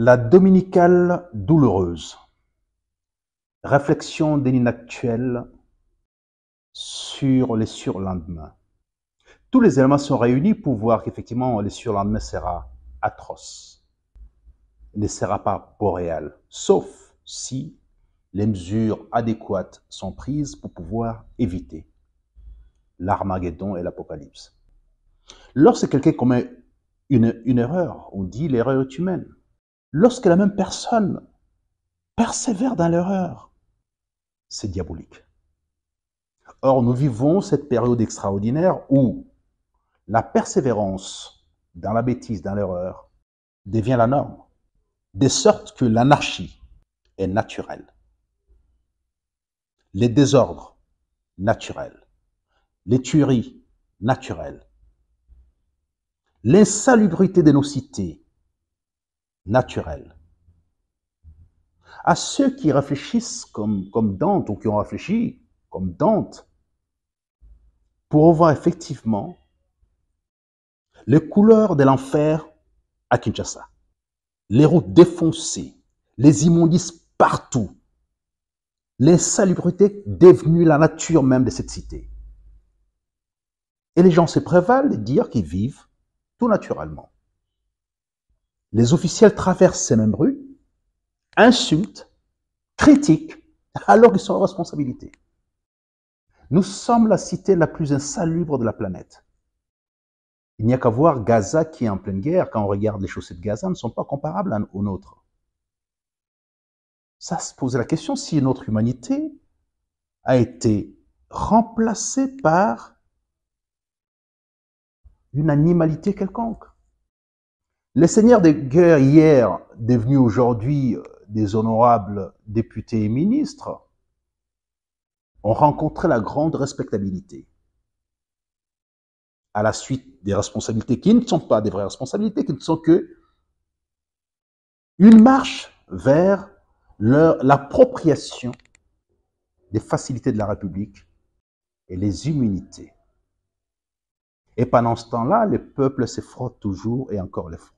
La dominicale douloureuse. Réflexion d'ininactuel sur les surlendemains. Tous les éléments sont réunis pour voir qu'effectivement, les surlendemains sera atroce. Il ne sera pas boréal, sauf si les mesures adéquates sont prises pour pouvoir éviter l'Armageddon et l'Apocalypse. Lorsque quelqu'un commet une erreur, on dit l'erreur est humaine. Lorsque la même personne persévère dans l'erreur, c'est diabolique. Or, nous vivons cette période extraordinaire où la persévérance dans la bêtise, dans l'erreur, devient la norme, de sorte que l'anarchie est naturelle, les désordres naturels, les tueries naturelles, l'insalubrité de nos cités naturelle. À ceux qui réfléchissent comme Dante, ou qui ont réfléchi comme Dante, pour voir effectivement les couleurs de l'enfer à Kinshasa, les routes défoncées, les immondices partout, l'insalubrité devenue la nature même de cette cité. Et les gens se prévalent de dire qu'ils vivent tout naturellement. Les officiels traversent ces mêmes rues, insultent, critiquent, alors qu'ils sont en responsabilité. Nous sommes la cité la plus insalubre de la planète. Il n'y a qu'à voir Gaza qui est en pleine guerre. Quand on regarde les chaussées de Gaza, ne sont pas comparables aux nôtres. Ça se pose la question si notre humanité a été remplacée par une animalité quelconque. Les seigneurs de guerre hier, devenus aujourd'hui des honorables députés et ministres, ont rencontré la grande respectabilité à la suite des responsabilités qui ne sont pas des vraies responsabilités, qui ne sont que une marche vers l'appropriation des facilités de la République et les immunités. Et pendant ce temps-là, le peuple se frotte toujours et encore les fronts.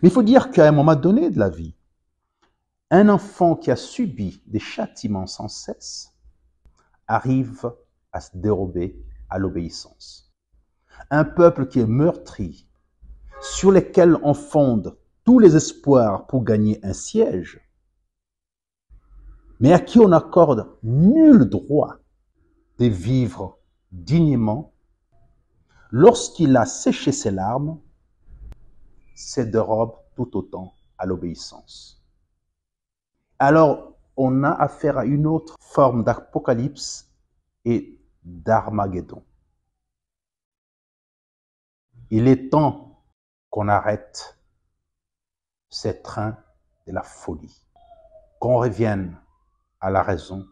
Mais il faut dire qu'à un moment donné de la vie, un enfant qui a subi des châtiments sans cesse arrive à se dérober à l'obéissance. Un peuple qui est meurtri, sur lequel on fonde tous les espoirs pour gagner un siège, mais à qui on n'accorde nul droit de vivre dignement, lorsqu'il a séché ses larmes, se dérobe tout autant à l'obéissance. Alors, on a affaire à une autre forme d'apocalypse et d'Armageddon. Il est temps qu'on arrête ce train de la folie, qu'on revienne à la raison,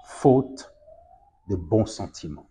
faute de bons sentiments.